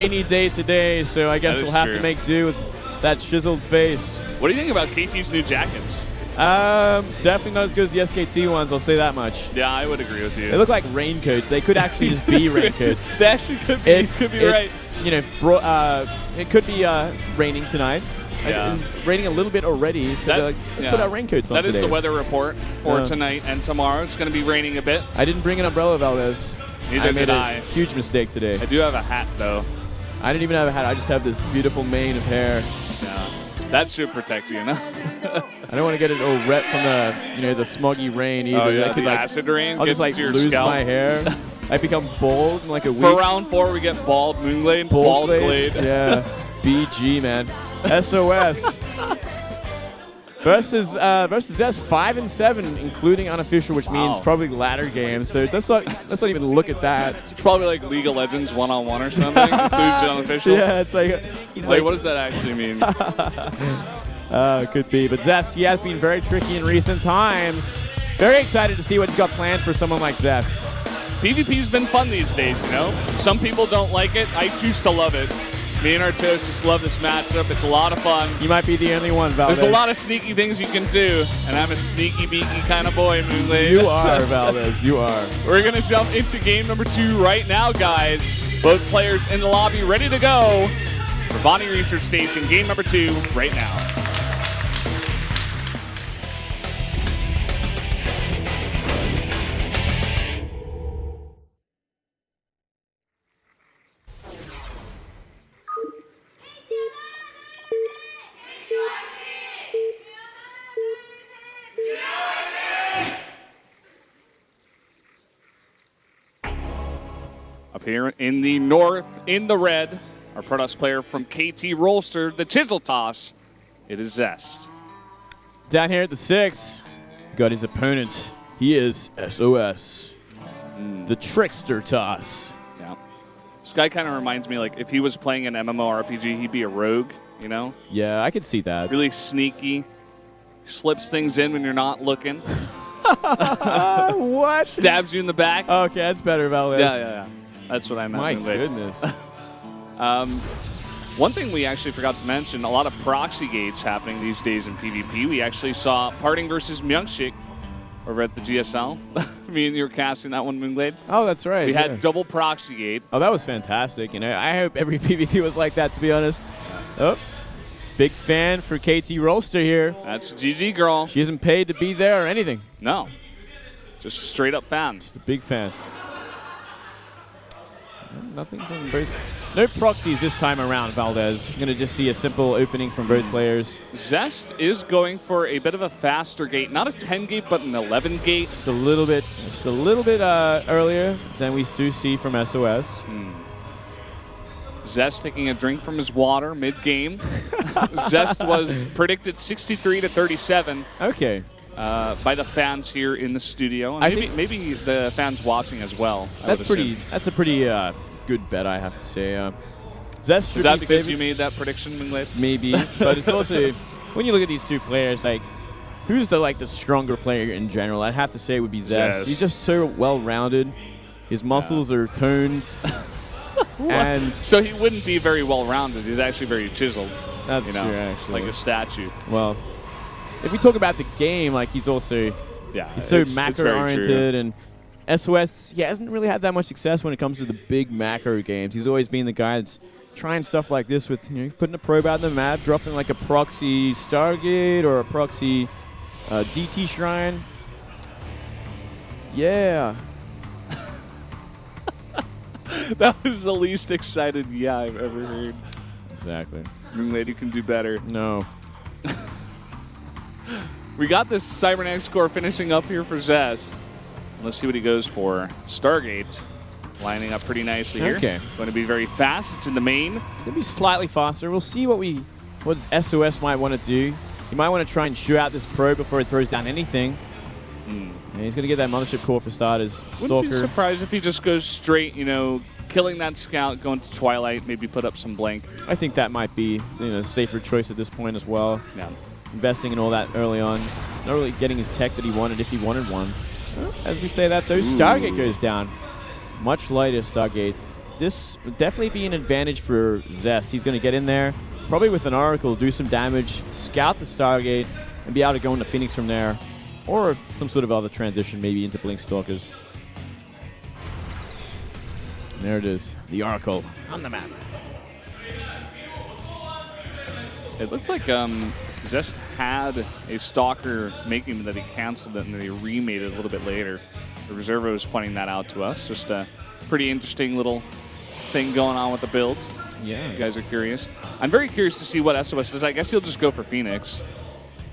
Rainy day today, so I guess we'll have to make do with that chiseled face. What do you think about KT's new jackets? Definitely not as good as the SKT ones, I'll say that much. Yeah, I would agree with you. They look like raincoats. They could actually just be raincoats. They actually could be, right. You know, it could be raining tonight. Yeah. It's raining a little bit already, so they're like, let's put our raincoats on today. That is the weather report for tonight and tomorrow. It's going to be raining a bit. I didn't bring an umbrella, Valdez. Neither did I. A huge mistake today. I do have a hat, though. I didn't even have a hat. I just have this beautiful mane of hair. Yeah, that should protect you, you know? I don't want to get it all wet from the, the smoggy rain either. Oh, yeah, the acid rain I'll gets just, into your lose scalp. my hair. I become bald in like a week. For round 4, we get bald Moonglade, bald Glade. Yeah, BG, man. SOS. versus Zest 5-7, including unofficial, which means probably ladder games. So let's not even look at that. It's probably like League of Legends 1-on-1 or something. Includes unofficial. Yeah, it's like he's like, what does that actually mean? Could be, but Zest, he has been very tricky in recent times. Very excited to see what he's got planned for someone like Zest. PvP's been fun these days, you know. Some people don't like it. I choose to love it. Me and Artos just love this matchup. It's a lot of fun. You might be the only one, Valdez. There's a lot of sneaky things you can do, and I'm a sneaky, beaky kind of boy, Moonglade. You are, Valdez. You are. We're going to jump into game number 2 right now, guys. Both players in the lobby ready to go for Vaani Research Station, game number 2 right now. Up here in the north, in the red, our Protoss player from KT Rolster, the Chisel Toss, it is Zest. Down here at the 6, got his opponent. He is SOS, the Trickster Toss. Yeah. This guy kind of reminds me, like, if he was playing an MMORPG, he'd be a rogue, you know? Yeah, I could see that. Really sneaky, slips things in when you're not looking. What? Stabs you in the back. Okay, that's better, Valdez. Yeah. That's what I meant. My goodness. One thing we actually forgot to mention, a lot of proxy gates happening these days in PvP. We actually saw Parting versus Myungshik over at the GSL. Me and you were casting that one, Moonglade. Oh, that's right. We had double proxy gate. Oh, that was fantastic. I hope every PvP was like that, to be honest. Oh, big fan for KT Rolster here. That's GG, girl. She isn't paid to be there or anything. No. Just a straight up fan. Just a big fan. Nothing from both. No proxies this time around, Valdez. You're going to just see a simple opening from both players. Zest is going for a bit of a faster gate. Not a 10 gate, but an 11 gate. Just a little bit earlier than we do see from SOS. Zest taking a drink from his water mid-game. Zest was predicted 63 to 37. Okay. By the fans here in the studio, and maybe the fans watching as well. That's a pretty good bet, I have to say. Zest is that because you made that prediction, Moonglade? Maybe, but it's also when you look at these two players, like who's the stronger player in general? I'd have to say it would be Zest. He's just so well-rounded. His muscles are toned, and so he wouldn't be very well-rounded. He's actually very chiseled. That's true, actually, like a statue. Well. If we talk about the game, like he's also he's so macro-oriented, and SOS he hasn't really had that much success when it comes to the big macro games. He's always been the guy that's trying stuff like this with putting a probe out in the map, dropping like a proxy Stargate or a proxy DT Shrine. Yeah. That was the least excited I've ever heard. Exactly. Moonglade can do better. No. We got this Cybernetic score finishing up here for Zest. Let's see what he goes for. Stargate lining up pretty nicely here. Okay. Going to be very fast. It's in the main. It's going to be slightly faster. We'll see what SOS might want to do. He might want to try and shoot out this probe before it throws down anything. And he's going to get that Mothership core for starters. Wouldn't be surprised if he just goes straight, killing that scout, going to Twilight, maybe put up some blank. I think that might be a safer choice at this point as well. Yeah. Investing in all that early on. Not really getting his tech that he wanted if he wanted one. As we say that, though, Stargate goes down. Much lighter Stargate. this would definitely be an advantage for Zest. He's going to get in there, probably with an Oracle, do some damage, scout the Stargate, and be able to go into Phoenix from there, or some sort of other transition, maybe into Blink Stalkers. And there it is, the Oracle on the map. It looked like Zest had a Stalker making that he canceled it and then he remade it a little bit later. The Reservo was pointing that out to us. Just a pretty interesting little thing going on with the build. Yeah. You guys are curious. I'm very curious to see what SOS does. I guess he'll just go for Phoenix.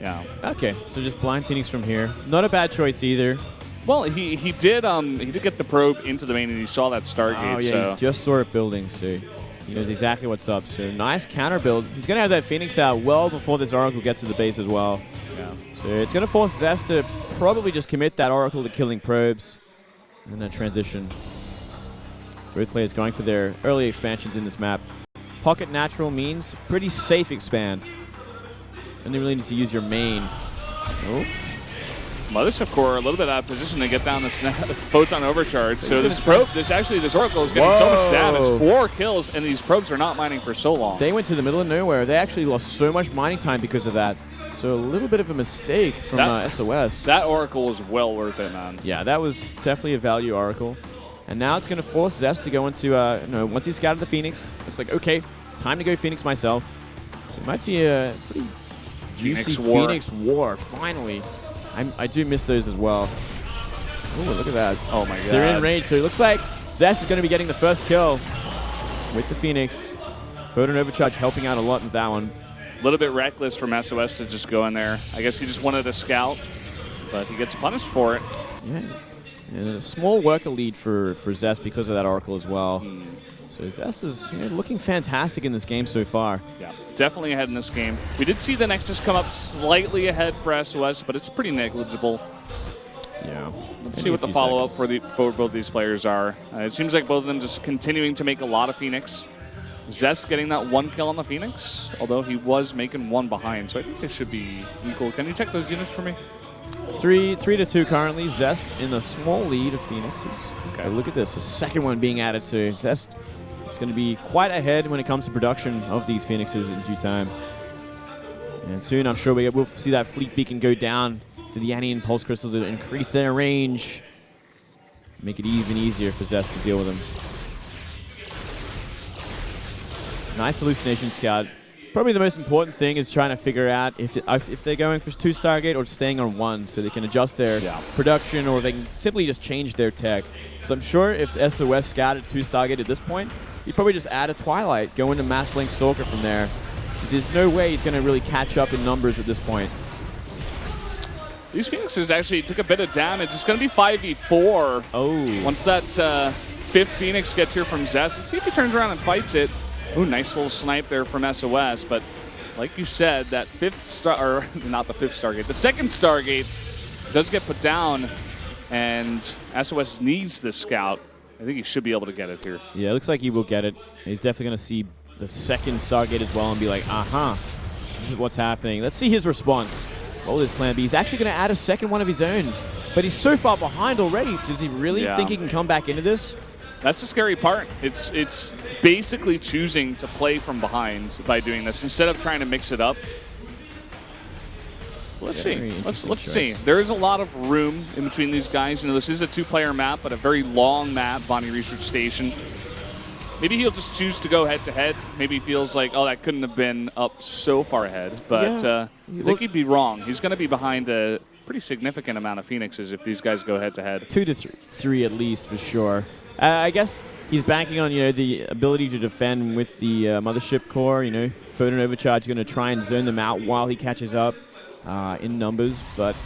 Yeah. Okay, so just blind Phoenix from here. Not a bad choice either. Well, he did get the probe into the main and he saw that Stargate. Oh, yeah, so. he just saw it building, so he knows exactly what's up. So nice counter build. He's going to have that Phoenix out well before this Oracle gets to the base as well. Yeah. So it's going to force Zest to probably just commit that Oracle to killing probes and then transition. Both players going for their early expansions in this map. Pocket natural means pretty safe expand. And they really need to use your main. Oh. Mothership Core a little bit out of position to get down the photon overcharge. So this probe, this Oracle is getting so much damage. 4 kills, and these probes are not mining for so long. They went to the middle of nowhere. They actually lost so much mining time because of that. So a little bit of a mistake from SOS. That Oracle was well worth it, man. Yeah, that was definitely a value Oracle. And now it's going to force Zest to go into, once he's scouted the Phoenix, it's like, okay, time to go Phoenix myself. So you might see a pretty juicy Phoenix War, finally. I do miss those as well. Oh, look at that. Oh, my God. They're in range, so it looks like Zest is going to be getting the first kill with the Phoenix. Photon Overcharge helping out a lot with that one. A little bit reckless from SOS to just go in there. I guess he just wanted a scout, but he gets punished for it. Yeah. And a small worker lead for Zest because of that Oracle as well. So Zest is looking fantastic in this game so far. Yeah, definitely ahead in this game. We did see the Nexus come up slightly ahead for SOS, but it's pretty negligible. Yeah. Let's see what the follow-up for both these players are. It seems like both of them just continuing to make a lot of Phoenix. Zest getting that 1 kill on the Phoenix, although he was making 1 behind, so I think it should be equal. Can you check those units for me? 3-2 currently. Zest in a small lead of Phoenixes. Okay. Look at this, the second one being added to Zest. It's going to be quite ahead when it comes to production of these Phoenixes in due time. And soon I'm sure we'll see that fleet beacon go down for the Vaani and Pulse Crystals to increase their range. Make it even easier for Zest to deal with them. Nice hallucination scout. Probably the most important thing is trying to figure out if they're going for 2 Stargate or staying on 1, so they can adjust their production, or they can simply just change their tech. So I'm sure if SOS scouted 2 Stargate at this point, he'd probably just add a Twilight, go into Mass Blink Stalker from there. There's no way he's going to really catch up in numbers at this point. These Phoenixes actually took a bit of damage. It's going to be 5v4. Oh. Once that 5th Phoenix gets here from Zest, let's see if he turns around and fights it. Ooh, nice little snipe there from SOS, but like you said, that 5th star, or not the 5th Stargate, the 2nd Stargate does get put down, and SOS needs this scout. I think he should be able to get it here. Yeah, it looks like he will get it. He's definitely going to see the 2nd Stargate as well and be like, this is what's happening. Let's see his response. What will his plan be? He's actually going to add a 2nd one of his own, but he's so far behind already. Does he really think he can come back into this? That's the scary part. It's basically choosing to play from behind by doing this instead of trying to mix it up. Let's see. Let's see. There is a lot of room in between these guys. This is a 2-player map, but a very long map, Vaani Research Station. Maybe he'll just choose to go head-to-head. Maybe he feels like, that couldn't have been up so far ahead. But I think he'd be wrong. He's going to be behind a pretty significant amount of Phoenixes if these guys go head-to-head. 2 to 3 at least, for sure. I guess he's banking on, the ability to defend with the Mothership Core. Photon Overcharge is going to try and zone them out while he catches up in numbers. But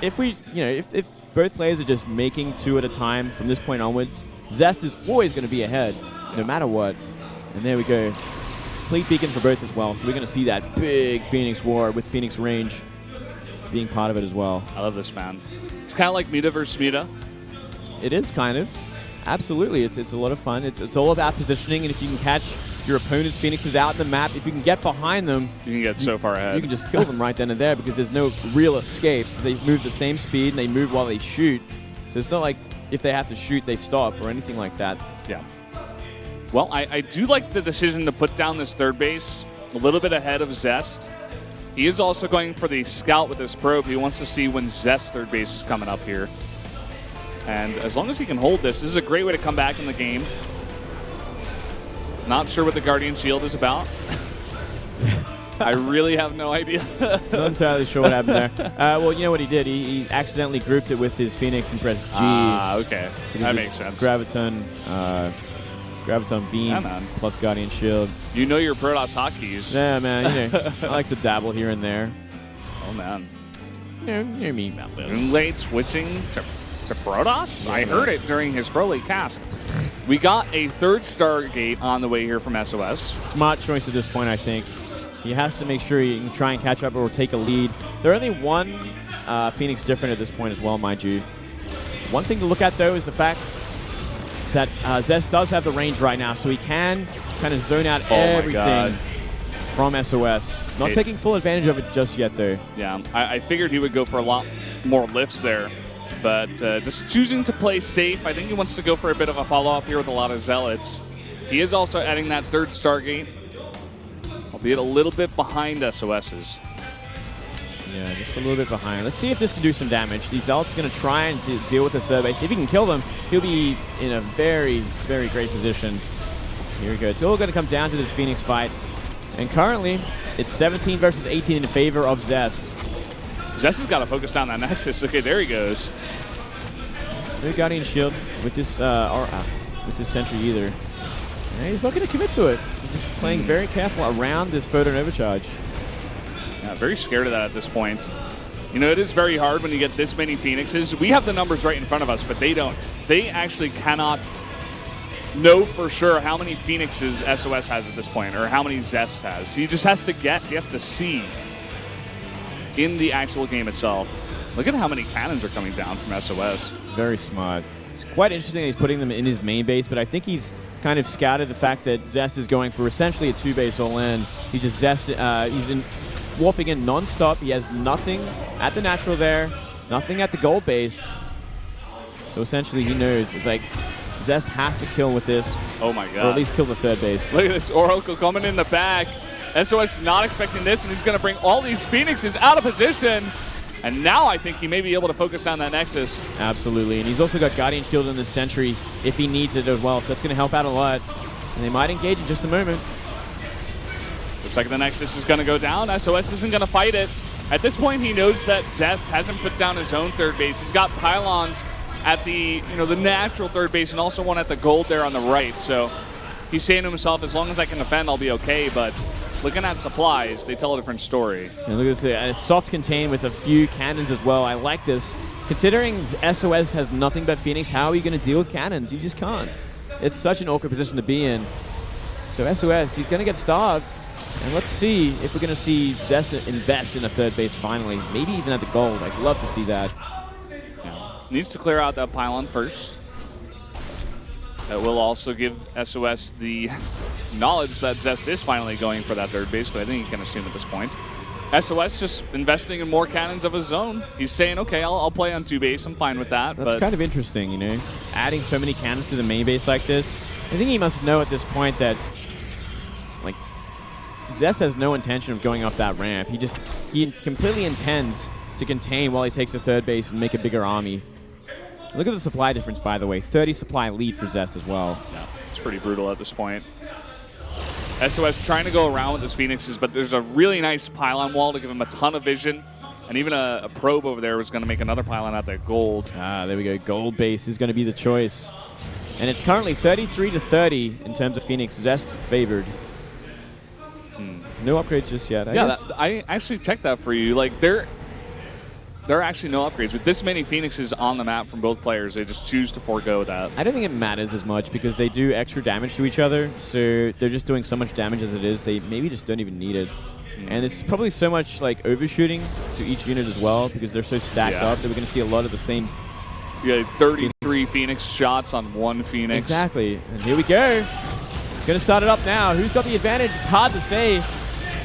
if if both players are just making 2 at a time from this point onwards, Zest is always going to be ahead, no matter what. And there we go. Fleet Beacon for both as well. So we're going to see that big Phoenix War with Phoenix range being part of it as well. I love this, man. It's kind of like Meta versus Meta. It is kind of. Absolutely, it's a lot of fun. It's all about positioning, and if you can catch your opponent's Phoenixes out in the map, if you can get behind them, you can get so far ahead. You can just kill them right then and there because there's no real escape. They move the same speed and they move while they shoot. So it's not like if they have to shoot, they stop or anything like that. Yeah. Well, I do like the decision to put down this third base a little bit ahead of Zest. He is also going for the scout with this probe. He wants to see when Zest third base is coming up here. And as long as he can hold this is a great way to come back in the game. Not sure what the Guardian Shield is about. I really have no idea. Not entirely sure what happened there. Well, you know what he did? He accidentally grouped it with his Phoenix and pressed G. Ah, okay. That makes sense. Graviton Beam plus Guardian Shield. You know your Protoss hotkeys. Yeah, man. You know, I like to dabble here and there. Oh, man. You know me. Moonlight switching to Protoss? Yeah, I heard it during his Pro League cast. We got a third Stargate on the way here from SOS. Smart choice at this point, I think. He has to make sure he can try and catch up or take a lead. They're only one Phoenix different at this point as well, mind you. One thing to look at, though, is the fact that Zest does have the range right now, so he can kind of zone out everything from SOS. Not taking full advantage of it just yet, though. Yeah, I figured he would go for a lot more lifts there, but just choosing to play safe. I think he wants to go for a bit of a follow-up here with a lot of Zealots. He is also adding that third Stargate, albeit a little bit behind SOS's. Yeah, just a little bit behind. Let's see if this can do some damage. These Zealots are going to try and deal with the third base. If he can kill them, he'll be in a very, very great position. Here we go. It's all going to come down to this Phoenix fight. And currently, it's 17 versus 18 in favor of Zest. Zest has got to focus down that Nexus. Okay, there he goes. No Guardian Shield with this Sentry either. And he's not going to commit to it. He's just playing very careful around this Photon Overcharge. Yeah, very scared of that at this point. You know, it is very hard when you get this many Phoenixes. We have the numbers right in front of us, but they don't. They actually cannot know for sure how many Phoenixes SOS has at this point, or how many Zest has. He just has to guess. He has to see in the actual game itself. Look at how many cannons are coming down from SOS. Very smart. It's quite interesting that he's putting them in his main base, but I think he's kind of scouted the fact that Zest is going for essentially a two-base all-in. He just he's warping in non-stop. He has nothing at the natural there, nothing at the gold base. So essentially he knows it's like Zest has to kill with this. Oh my god. Or at least kill the third base. Look at this Oracle coming in the back. SOS not expecting this, and he's going to bring all these Phoenixes out of position. And now I think he may be able to focus on that Nexus. Absolutely. And he's also got Guardian Shield in the Sentry if he needs it as well. So that's going to help out a lot. And they might engage in just a moment. Looks like the Nexus is going to go down. SOS isn't going to fight it. At this point, he knows that Zest hasn't put down his own third base. He's got pylons at the natural third base and also one at the gold there on the right. So he's saying to himself, as long as I can defend, I'll be okay. But looking at supplies, they tell a different story. And look at this, soft contain with a few cannons as well. I like this. Considering SOS has nothing but Phoenix, how are you going to deal with cannons? You just can't. It's such an awkward position to be in. So SOS, he's going to get starved. And let's see if we're going to see Zest invest in a third base finally. Maybe even at the gold. I'd love to see that. Yeah. Needs to clear out that pylon first. That will also give SOS the knowledge that Zest is finally going for that third base, but I think he can assume at this point. SOS just investing in more cannons of his own. He's saying, okay, I'll play on two base. I'm fine with that. That's kind of interesting, you know? Adding so many cannons to the main base like this. I think he must know at this point that Zest has no intention of going off that ramp. He completely intends to contain while he takes the third base and make a bigger army. Look at the supply difference, by the way. 30 supply lead for Zest as well. Yeah, it's pretty brutal at this point. SOS trying to go around with his Phoenixes, but there's a really nice pylon wall to give him a ton of vision. And even a probe over there was going to make another pylon out there. Gold. Ah, there we go. Gold base is going to be the choice. And it's currently 33-30 in terms of Phoenix. Zest favored. No upgrades just yet. I actually checked that for you. Like, there are actually no upgrades. With this many Phoenixes on the map from both players, they just choose to forego that. I don't think it matters as much because they do extra damage to each other, so they're just doing so much damage as it is. They maybe just don't even need it. And it's probably so much like overshooting to each unit as well because they're so stacked up that we're going to see a lot of the same. Yeah, 33 Phoenix shots on one Phoenix. Exactly. And here we go. It's going to start it up now. Who's got the advantage? It's hard to say.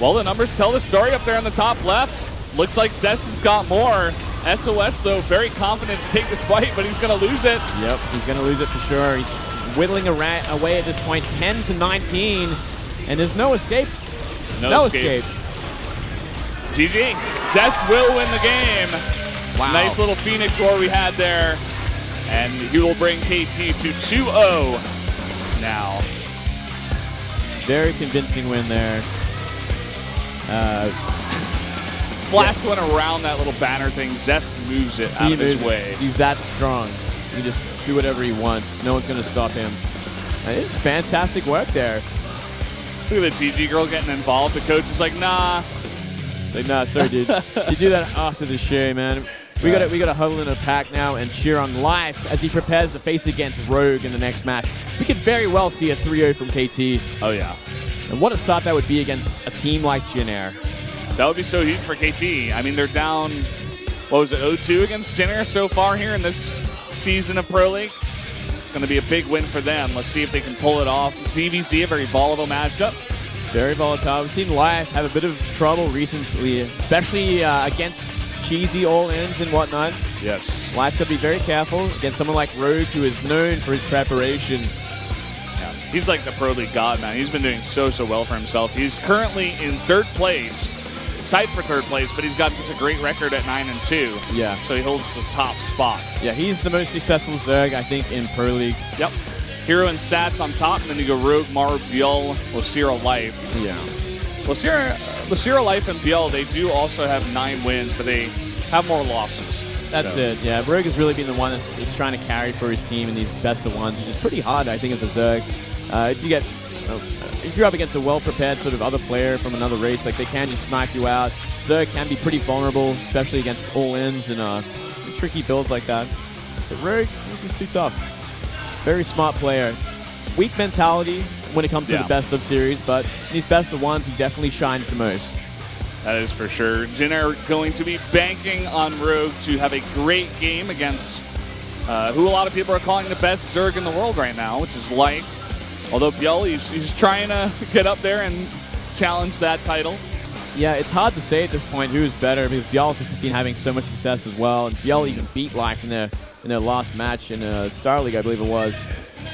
Well, the numbers tell the story up there on the top left. Looks like Zest has got more. SOS, though, very confident to take this fight, but he's going to lose it. Yep, he's going to lose it for sure. He's whittling away at this point, 10-19, and there's no escape. No escape. GG. Zest will win the game. Wow. Nice little Phoenix roar we had there. And he will bring KT to 2-0 now. Very convincing win there. Flash went around that little banner thing. Zest moves it out of his way. He's that strong. He can just do whatever he wants. No one's going to stop him. And it's fantastic work there. Look at the GG girl getting involved. The coach is like, nah. It's like, nah, sorry, dude. You do that after the show, man. We got to huddle in a pack now and cheer on life as he prepares to face against Rogue in the next match. We could very well see a 3-0 from KT. Oh, yeah. And what a start that would be against a team like Jin Air. That would be so huge for KT. I mean, they're down, what was it, 0-2 against Jin Air so far here in this season of Pro League. It's going to be a big win for them. Let's see if they can pull it off. ZVZ, a very volatile matchup. Very volatile. We've seen Life have a bit of trouble recently, especially against cheesy all-ins and whatnot. Yes. Life's got to be very careful against someone like Rogue, who is known for his preparation. Yeah. He's like the Pro League god, man. He's been doing so well for himself. He's currently in 3rd place, tied for 3rd place, but he's got such a great record at 9-2. Yeah. So he holds the top spot. Yeah, he's the most successful Zerg, I think, in Pro League. Yep. Hero and stats on top, and then you go Rogue, Mar, Biel, Lacira Life. Yeah. Lacira Life and Biel, they do also have 9 wins, but they have more losses. That's it. Yeah, Rogue has really been the one that's trying to carry for his team in these best of ones, which is pretty hard, I think, as a Zerg. If you're up against a well-prepared sort of other player from another race, like they can just snipe you out. Zerg can be pretty vulnerable, especially against all-ins and tricky builds like that. But Rogue is just too tough. Very smart player. Weak mentality when it comes to the best of series, but in these best of ones, he definitely shines the most. That is for sure. Jin Air going to be banking on Rogue to have a great game against who a lot of people are calling the best Zerg in the world right now, which is Light. Although Biel, he's trying to get up there and challenge that title. Yeah, it's hard to say at this point who is better because Biel has been having so much success as well, and Biel even beat Life in their last match in Star League, I believe it was.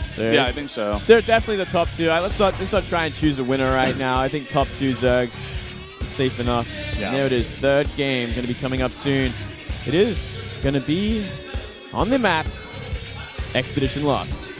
So yeah, I think so. They're definitely the top 2. Let's not try and choose a winner right now. I think top 2 Zergs is safe enough. Yeah. And there it is, 3rd game, going to be coming up soon. It is going to be on the map, Expedition Lost.